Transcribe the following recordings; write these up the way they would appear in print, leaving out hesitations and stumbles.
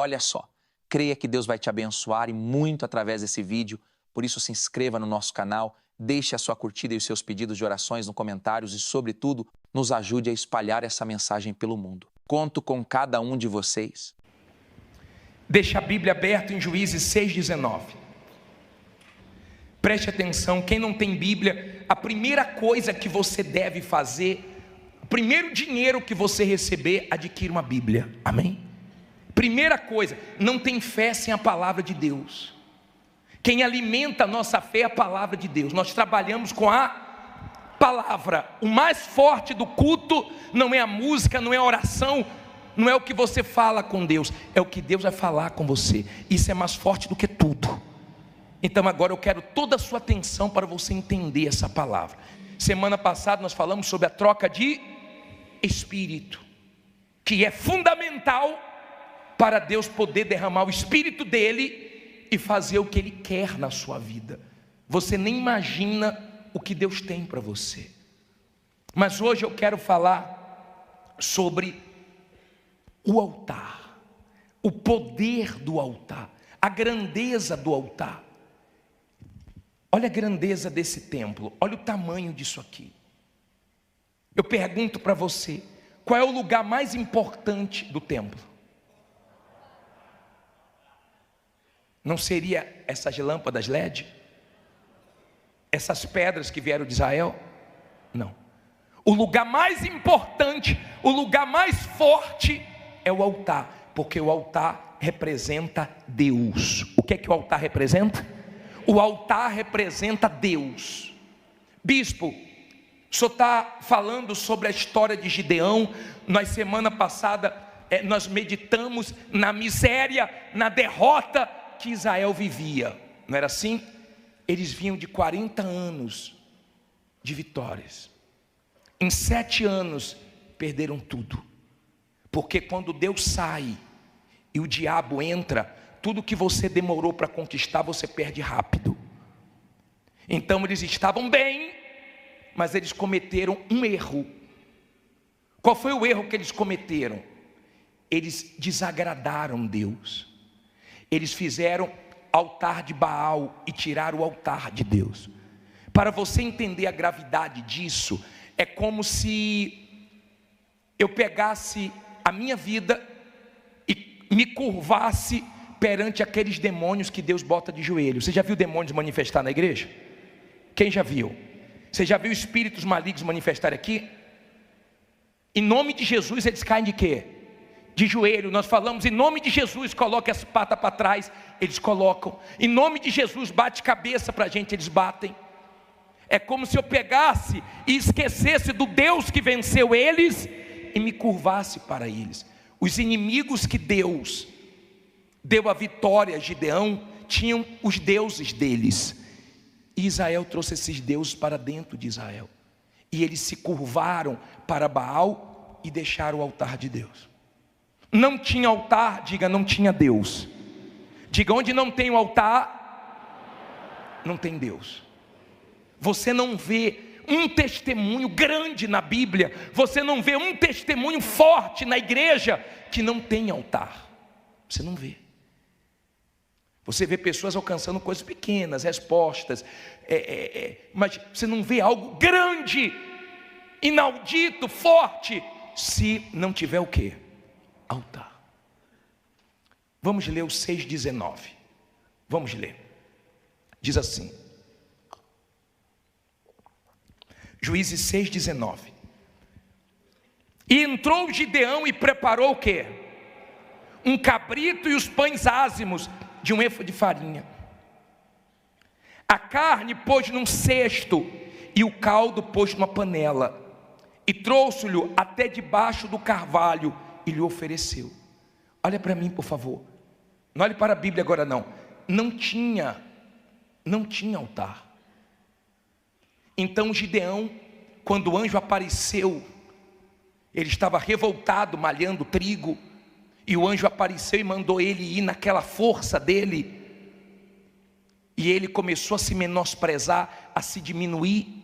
Olha só, creia que Deus vai te abençoar e muito através desse vídeo. Por isso, se inscreva no nosso canal, deixe a sua curtida e os seus pedidos de orações nos comentários e, sobretudo, nos ajude a espalhar essa mensagem pelo mundo. Conto com cada um de vocês. Deixa a Bíblia aberta em Juízes 6,19. Preste atenção, quem não tem Bíblia, a primeira coisa que você deve fazer, o primeiro dinheiro que você receber, adquira uma Bíblia. Amém? Primeira coisa, não tem fé sem a palavra de Deus. Quem alimenta a nossa fé é a palavra de Deus. Nós trabalhamos com a palavra. O mais forte do culto não é a música, não é a oração, não é o que você fala com Deus, é o que Deus vai falar com você. Isso é mais forte do que tudo. Então agora eu quero toda a sua atenção para você entender essa palavra. Semana passada nós falamos sobre a troca de espírito, que é fundamental para Deus poder derramar o espírito dele e fazer o que ele quer na sua vida. Você nem imagina o que Deus tem para você. Mas hoje eu quero falar sobre o altar, o poder do altar, a grandeza do altar. Olha a grandeza desse templo, olha o tamanho disso aqui. Eu pergunto para você, qual é o lugar mais importante do templo? Não seria essas lâmpadas LED? Essas pedras que vieram de Israel? Não. O lugar mais importante, o lugar mais forte é o altar, porque o altar representa Deus. O que é que o altar representa? O altar representa Deus. Bispo, o senhor está falando sobre a história de Gideão. Na semana passada nós meditamos na miséria, na derrota que Israel vivia. Não era assim? Eles vinham de 40 anos de vitórias. Em 7 anos perderam tudo. Porque quando Deus sai e o diabo entra, tudo que você demorou para conquistar, você perde rápido. Então eles estavam bem, mas eles cometeram um erro. Qual foi o erro que eles cometeram? Eles desagradaram Deus. Eles fizeram altar de Baal e tiraram o altar de Deus. Para você entender a gravidade disso, é como se eu pegasse a minha vida e me curvasse perante aqueles demônios que Deus bota de joelho. Você já viu demônios manifestar na igreja? Quem já viu? Você já viu espíritos malignos manifestar aqui? Em nome de Jesus eles caem de quê? De joelho. Nós falamos em nome de Jesus, coloque as patas para trás, eles colocam. Em nome de Jesus, bate cabeça para a gente, eles batem. É como se eu pegasse e esquecesse do Deus que venceu eles e me curvasse para eles. Os inimigos que Deus deu a vitória a Gideão tinham os deuses deles. E Israel trouxe esses deuses para dentro de Israel. E eles se curvaram para Baal e deixaram o altar de Deus. Não tinha altar, diga, não tinha Deus. Diga, onde não tem o altar, não tem Deus. Você não vê um testemunho grande na Bíblia, você não vê um testemunho forte na igreja que não tem altar. Você não vê. Você vê pessoas alcançando coisas pequenas, respostas, mas você não vê algo grande, inaudito, forte, se não tiver o quê? Altar. Vamos ler o 6,19. Vamos ler. Diz assim. Juízes 6,19. E entrou Gideão e preparou o quê? Um cabrito e os pães ázimos de um efa de farinha. A carne pôs num cesto e o caldo pôs numa panela. E trouxe-lhe até debaixo do carvalho e lhe ofereceu. Olha para mim, por favor. Não olhe para a Bíblia agora não. Não tinha altar. Então Gideão, quando o anjo apareceu, ele estava revoltado, malhando trigo, e o anjo apareceu e mandou ele ir naquela força dele, e ele começou a se menosprezar, a se diminuir,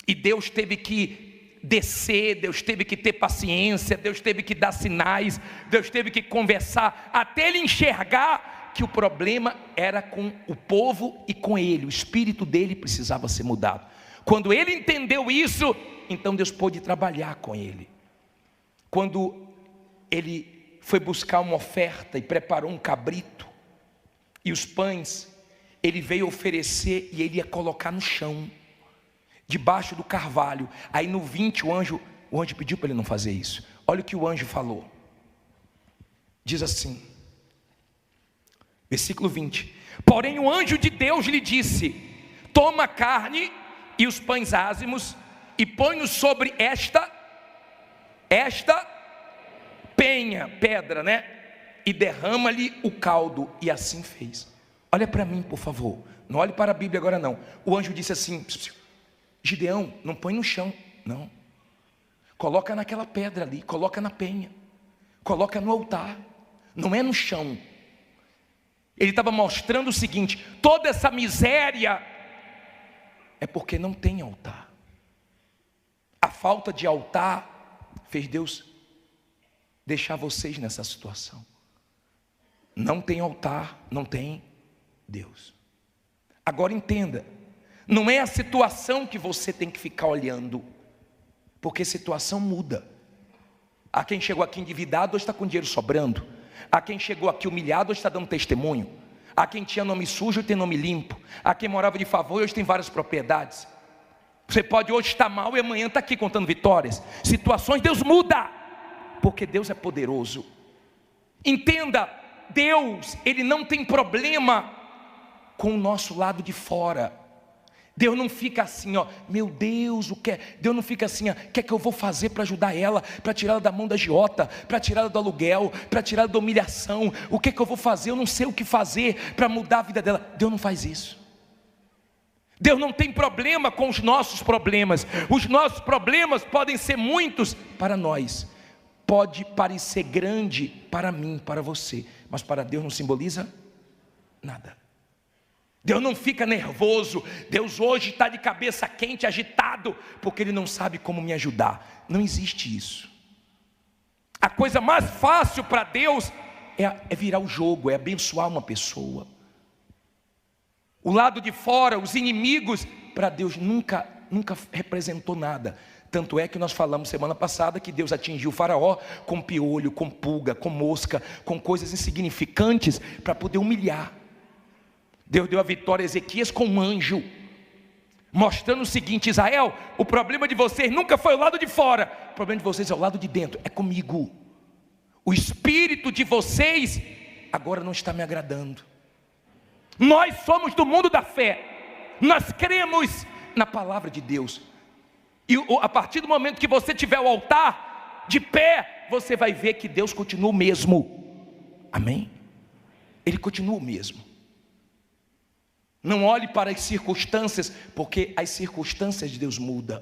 e Deus teve que descer, Deus teve que ter paciência, Deus teve que dar sinais, Deus teve que conversar, até ele enxergar que o problema era com o povo e com ele, o espírito dele precisava ser mudado. Quando ele entendeu isso, então Deus pôde trabalhar com ele. Quando ele foi buscar uma oferta e preparou um cabrito e os pães, ele veio oferecer e ele ia colocar no chão, debaixo do carvalho. Aí no 20 o anjo pediu para ele não fazer isso. Olha o que o anjo falou. Diz assim, versículo 20: porém o anjo de Deus lhe disse: toma a carne e os pães ázimos e põe-os sobre esta pedra, né? E derrama-lhe o caldo. E assim fez. Olha para mim, por favor. Não olhe para a Bíblia agora não. O anjo disse assim: Gideão, não põe no chão, não. Coloca naquela pedra ali, coloca na penha, coloca no altar. Não é no chão. Ele estava mostrando o seguinte: toda essa miséria é porque não tem altar. A falta de altar fez Deus deixar vocês nessa situação. Não tem altar, não tem Deus. Agora entenda, não é a situação que você tem que ficar olhando, porque situação muda. Há quem chegou aqui endividado, hoje está com dinheiro sobrando. Há quem chegou aqui humilhado, hoje está dando testemunho. Há quem tinha nome sujo, hoje tem nome limpo. Há quem morava de favor, hoje tem várias propriedades. Você pode hoje estar mal e amanhã está aqui contando vitórias. Situações, Deus muda, porque Deus é poderoso. Entenda, Deus, Ele não tem problema com o nosso lado de fora. Deus não fica assim, ó, meu Deus, Deus não fica assim, ó, o que é que eu vou fazer para ajudar ela, para tirá-la da mão da agiota, para tirá-la do aluguel, para tirá-la da humilhação, o que é que eu vou fazer, eu não sei o que fazer para mudar a vida dela. Deus não faz isso. Deus não tem problema com os nossos problemas. Os nossos problemas podem ser muitos para nós, pode parecer grande para mim, para você, mas para Deus não simboliza nada. Deus não fica nervoso. Deus hoje está de cabeça quente, agitado, porque Ele não sabe como me ajudar. Não existe isso. A coisa mais fácil para Deus é virar o jogo, é abençoar uma pessoa. O lado de fora, os inimigos, para Deus nunca representou nada. Tanto é que nós falamos semana passada que Deus atingiu o faraó com piolho, com pulga, com mosca, com coisas insignificantes para poder humilhar. Deus deu a vitória a Ezequias com um anjo, mostrando o seguinte: Israel, o problema de vocês nunca foi o lado de fora, o problema de vocês é o lado de dentro, é comigo. O espírito de vocês agora não está me agradando. Nós somos do mundo da fé, nós cremos na palavra de Deus, e a partir do momento que você tiver o altar de pé, você vai ver que Deus continua o mesmo. Amém? Ele continua o mesmo. Não olhe para as circunstâncias, porque as circunstâncias de Deus mudam,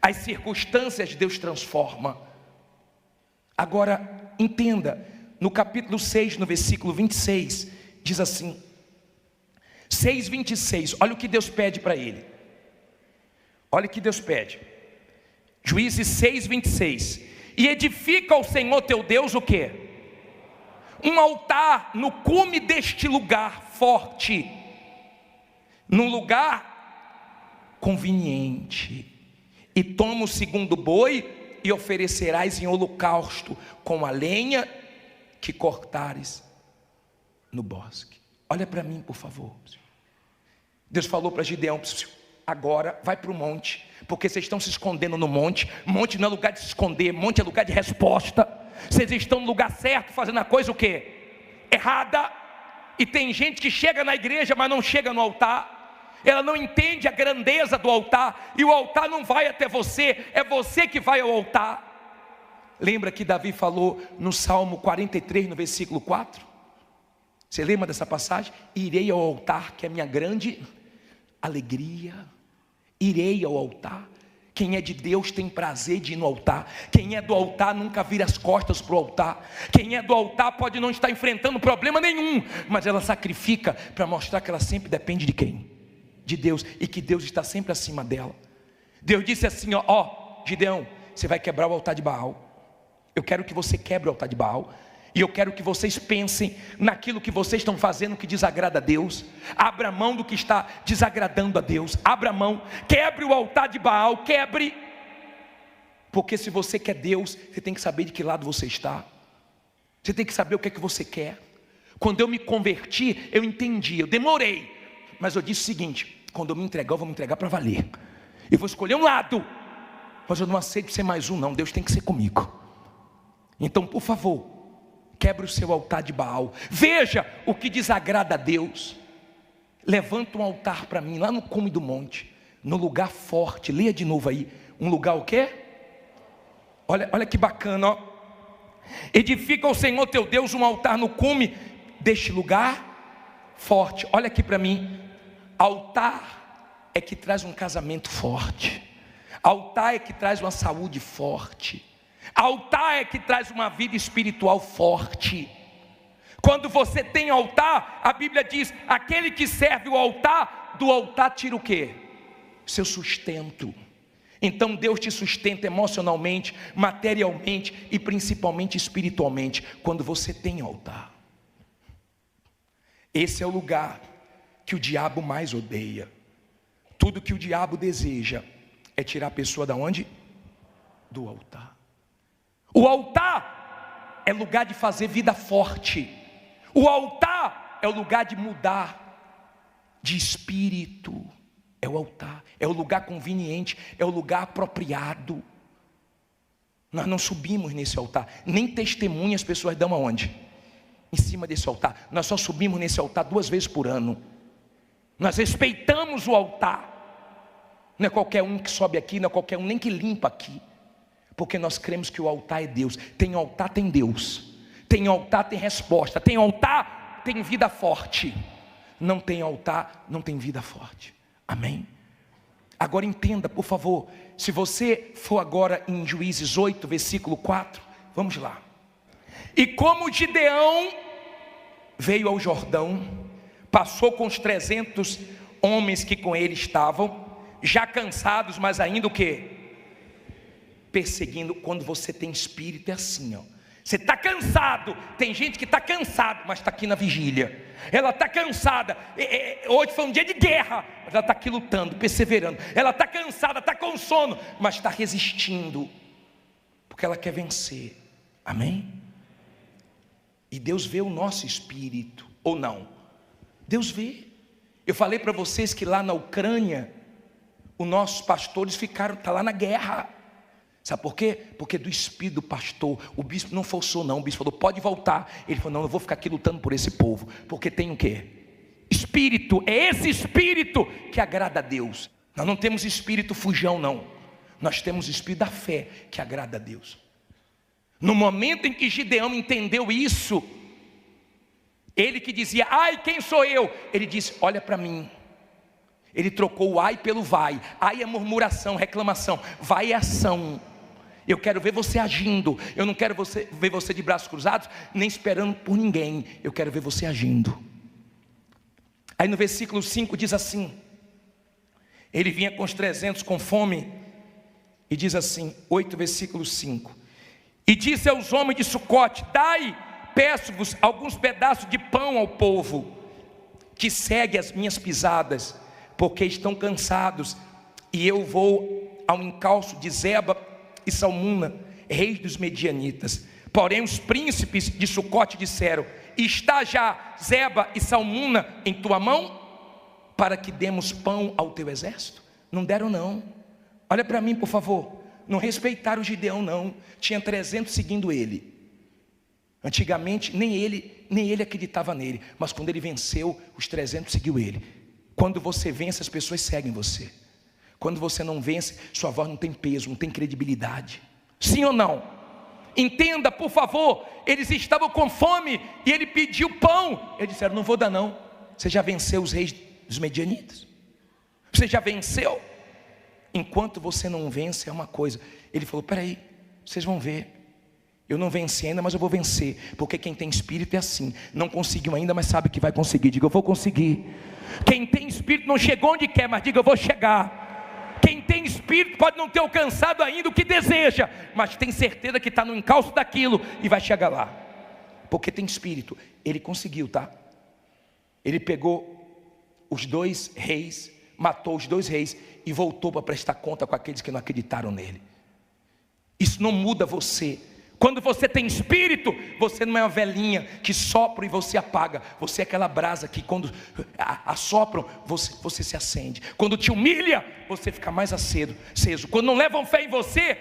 as circunstâncias de Deus transforma. Agora entenda, no capítulo 6, no versículo 26, diz assim, 6:26, olha o que Deus pede para ele. Olha o que Deus pede. Juízes 6:26. E edifica ao Senhor teu Deus o quê? Um altar no cume deste lugar forte, num lugar conveniente, e toma o segundo boi e oferecerás em holocausto com a lenha que cortares no bosque. Olha para mim, por favor. Deus falou para Gideão: agora vai para o monte, porque vocês estão se escondendo no monte. Monte não é lugar de se esconder, monte é lugar de resposta. Vocês estão no lugar certo, fazendo a coisa o quê? Errada. E tem gente que chega na igreja, mas não chega no altar. Ela não entende a grandeza do altar, e o altar não vai até você, é você que vai ao altar. Lembra que Davi falou no Salmo 43, no versículo 4? Você lembra dessa passagem? Irei ao altar, que é a minha grande alegria. Irei ao altar. Quem é de Deus tem prazer de ir no altar. Quem é do altar nunca vira as costas para o altar. Quem é do altar pode não estar enfrentando problema nenhum, mas ela sacrifica para mostrar que ela sempre depende de quem? De Deus, e que Deus está sempre acima dela. Deus disse assim: ó, Gideão, você vai quebrar o altar de Baal. Eu quero que você quebre o altar de Baal. E eu quero que vocês pensem naquilo que vocês estão fazendo que desagrada a Deus. Abra mão do que está desagradando a Deus. Abra mão, quebre o altar de Baal, quebre. Porque se você quer Deus, você tem que saber de que lado você está. Você tem que saber o que é que você quer. Quando eu me converti, eu entendi, eu demorei. Mas eu disse o seguinte: quando eu me entregar, eu vou me entregar para valer. Eu vou escolher um lado. Mas eu não aceito ser mais um não, Deus tem que ser comigo. Então, por favor, quebre o seu altar de Baal. Veja o que desagrada a Deus. Levanta um altar para mim, lá no cume do monte, no lugar forte. Leia de novo aí. Um lugar o quê? Olha que bacana, ó. Edifica ao Senhor teu Deus um altar no cume deste lugar forte. Olha aqui para mim. Altar é que traz um casamento forte. Altar é que traz uma saúde forte. Altar é que traz uma vida espiritual forte. Quando você tem altar, a Bíblia diz: aquele que serve o altar, do altar tira o quê? Seu sustento. Então Deus te sustenta emocionalmente, materialmente e principalmente espiritualmente, quando você tem altar. Esse é o lugar que o diabo mais odeia. Tudo que o diabo deseja é tirar a pessoa da onde? Do altar. O altar é lugar de fazer vida forte. O altar é o lugar de mudar de espírito. É o altar, é o lugar conveniente, é o lugar apropriado. Nós não subimos nesse altar, nem testemunha as pessoas dão aonde? Em cima desse altar. Nós só subimos nesse altar 2 vezes por ano. Nós respeitamos o altar. Não é qualquer um que sobe aqui, não é qualquer um nem que limpa aqui. Porque nós cremos que o altar é Deus. Tem altar, tem Deus. Tem altar, tem resposta. Tem altar, tem vida forte. Não tem altar, não tem vida forte. Amém? Agora entenda, por favor. Se você for agora em Juízes 8, versículo 4. Vamos lá. E como Gideão veio ao Jordão, passou com os 300 homens que com ele estavam, já cansados, mas ainda o quê? Perseguindo. Quando você tem espírito é assim, ó. Você está cansado. Tem gente que está cansado, mas está aqui na vigília. Ela está cansada. Hoje foi um dia de guerra, mas ela está aqui lutando, perseverando. Ela está cansada, está com sono, mas está resistindo, porque ela quer vencer. Amém? E Deus vê o nosso espírito, ou não? Deus vê. Eu falei para vocês que lá na Ucrânia, os nossos pastores ficaram, está lá na guerra. Sabe por quê? Porque do espírito do pastor, o bispo não forçou não, o bispo falou, pode voltar. Ele falou, não, eu vou ficar aqui lutando por esse povo, porque tem o quê? Espírito, é esse espírito que agrada a Deus. Nós não temos espírito fujão não, nós temos o espírito da fé que agrada a Deus. No momento em que Gideão entendeu isso, ele que dizia, ai quem sou eu? Ele disse, olha para mim. Ele trocou o ai pelo vai. Ai é murmuração, reclamação, vai é ação. Eu quero ver você agindo. Eu não quero ver você de braços cruzados, nem esperando por ninguém. Eu quero ver você agindo. Aí no versículo 5 diz assim, ele vinha com os 300 com fome, e diz assim, 8 versículo 5, e disse aos homens de Sucote, dai, peço-vos alguns pedaços de pão ao povo, que segue as minhas pisadas, porque estão cansados, e eu vou ao encalço de Zeba e Salmuna, reis dos medianitas. Porém os príncipes de Sucote disseram, está já Zeba e Salmuna em tua mão, para que demos pão ao teu exército? Não deram não. Olha para mim por favor, não respeitaram o Gideão não, tinha 300 seguindo ele. Antigamente nem ele acreditava nele, mas quando ele venceu, os 300 seguiu ele. Quando você vence, as pessoas seguem você. Quando você não vence, sua voz não tem peso, não tem credibilidade. Sim ou não? Entenda, por favor. Eles estavam com fome e ele pediu pão. Eles disseram, não vou dar não. Você já venceu os reis dos medianitas? Você já venceu? Enquanto você não vence é uma coisa. Ele falou, peraí, vocês vão ver. Eu não venci ainda, mas eu vou vencer. Porque quem tem espírito é assim. Não conseguiu ainda, mas sabe que vai conseguir. Diga, eu vou conseguir. Quem tem espírito não chegou onde quer, mas diga, eu vou chegar. Quem tem espírito pode não ter alcançado ainda o que deseja, mas tem certeza que está no encalço daquilo e vai chegar lá, porque tem espírito. Ele conseguiu, tá? Ele pegou os 2 reis, matou os 2 reis e voltou para prestar conta com aqueles que não acreditaram nele. Isso não muda você. Quando você tem espírito, você não é uma velhinha que sopra e você apaga. Você é aquela brasa que quando assopram, você se acende. Quando te humilha, você fica mais aceso. Quando não levam fé em você,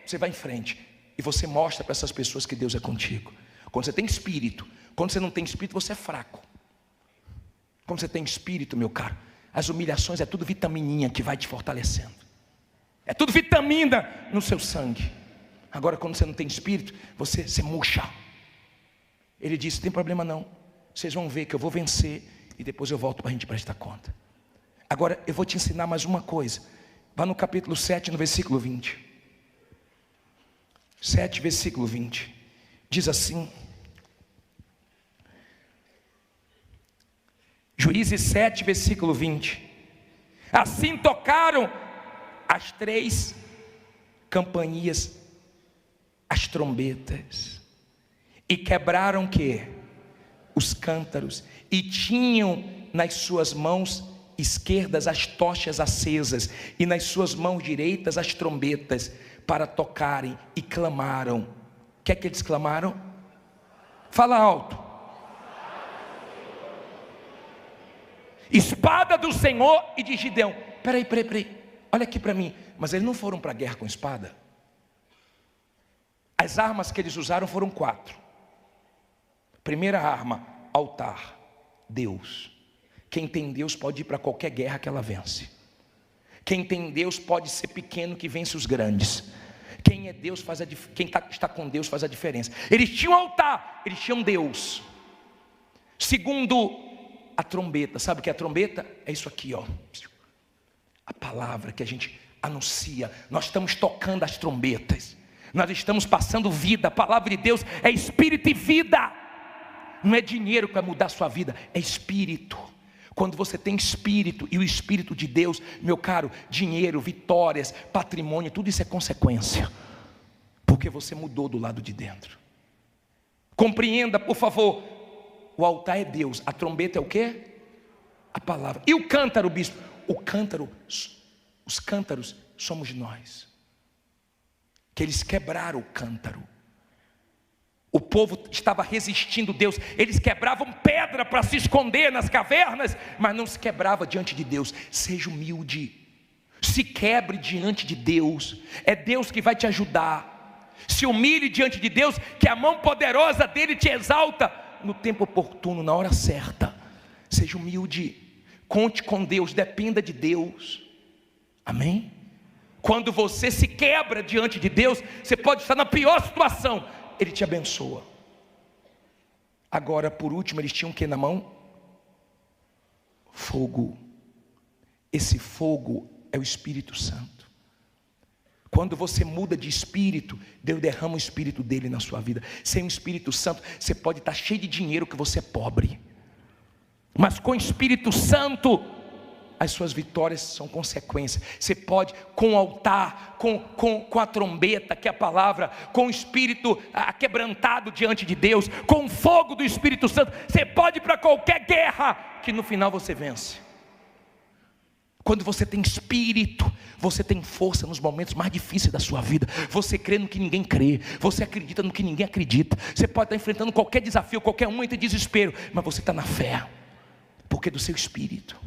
você vai em frente e você mostra para essas pessoas que Deus é contigo. Quando você tem espírito. Quando você não tem espírito, você é fraco. Quando você tem espírito, meu caro, as humilhações é tudo vitamininha que vai te fortalecendo. É tudo vitamina no seu sangue. Agora, quando você não tem espírito, você murcha. Ele disse: não tem problema não, vocês vão ver que eu vou vencer e depois eu volto para a gente prestar conta. Agora, eu vou te ensinar mais uma coisa. Vá no capítulo 7, no versículo 20. 7, versículo 20. Diz assim: Juízes 7, versículo 20. Assim tocaram as 3 campainhas, as trombetas, e quebraram que? Os cântaros, e tinham nas suas mãos esquerdas as tochas acesas, e nas suas mãos direitas as trombetas, para tocarem, e clamaram. O que é que eles clamaram? Fala alto. Espada do Senhor e de Gideão. Peraí, olha aqui para mim. Mas eles não foram para a guerra com espada. As armas que eles usaram foram 4. Primeira arma, altar, Deus. Quem tem Deus pode ir para qualquer guerra que ela vence. Quem tem Deus pode ser pequeno que vence os grandes. Quem é Deus quem está com Deus faz a diferença. Eles tinham altar, eles tinham Deus. Segundo, a trombeta. Sabe o que é a trombeta? É isso aqui, ó. A palavra que a gente anuncia. Nós estamos tocando as trombetas. Nós estamos passando vida. A palavra de Deus é espírito e vida. Não é dinheiro que vai mudar a sua vida, é espírito. Quando você tem espírito e o espírito de Deus, meu caro, dinheiro, vitórias, patrimônio, tudo isso é consequência, porque você mudou do lado de dentro. Compreenda, por favor, o altar é Deus, a trombeta é o quê? A palavra. E o cântaro, bispo? O cântaro, os cântaros somos nós, que eles quebraram o cântaro. O povo estava resistindo a Deus. Eles quebravam pedra para se esconder nas cavernas, mas não se quebrava diante de Deus. Seja humilde, se quebre diante de Deus. É Deus que vai te ajudar. Se humilhe diante de Deus, que a mão poderosa dele te exalta no tempo oportuno, na hora certa. Seja humilde, conte com Deus, dependa de Deus. Amém? Quando você se quebra diante de Deus, você pode estar na pior situação, Ele te abençoa. Agora, por último, eles tinham o que na mão? Fogo. Esse fogo é o Espírito Santo. Quando você muda de espírito, Deus derrama o Espírito dele na sua vida. Sem o Espírito Santo, você pode estar cheio de dinheiro que você é pobre, mas com o Espírito Santo, as suas vitórias são consequência. Você pode, com o altar, com a trombeta, que é a palavra, com o espírito quebrantado diante de Deus, com o fogo do Espírito Santo, você pode ir para qualquer guerra, que no final você vence. Quando você tem espírito, você tem força nos momentos mais difíceis da sua vida. Você crê no que ninguém crê, você acredita no que ninguém acredita. Você pode estar enfrentando qualquer desafio, qualquer momento de desespero, mas você está na fé, porque é do seu espírito.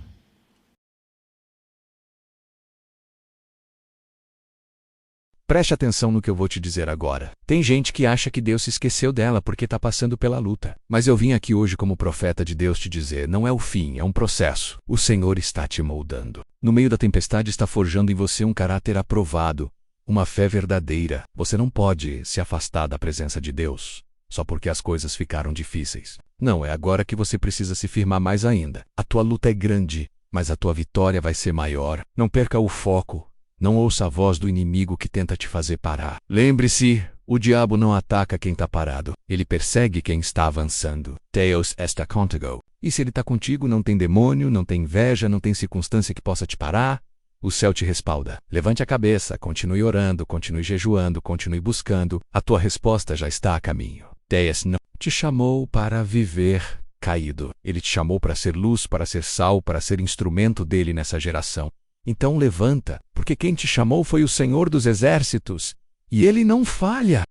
Preste atenção no que eu vou te dizer agora. Tem gente que acha que Deus se esqueceu dela porque está passando pela luta. Mas eu vim aqui hoje como profeta de Deus te dizer, não é o fim, é um processo. O Senhor está te moldando. No meio da tempestade está forjando em você um caráter aprovado, uma fé verdadeira. Você não pode se afastar da presença de Deus, só porque as coisas ficaram difíceis. Não, é agora que você precisa se firmar mais ainda. A tua luta é grande, mas a tua vitória vai ser maior. Não perca o foco. Não ouça a voz do inimigo que tenta te fazer parar. Lembre-se, o diabo não ataca quem está parado. Ele persegue quem está avançando. Deus está contigo. E se ele está contigo, não tem demônio, não tem inveja, não tem circunstância que possa te parar. O céu te respalda. Levante a cabeça, continue orando, continue jejuando, continue buscando. A tua resposta já está a caminho. Deus não te chamou para viver caído. Ele te chamou para ser luz, para ser sal, para ser instrumento dele nessa geração. Então levanta, porque quem te chamou foi o Senhor dos Exércitos. E ele não falha.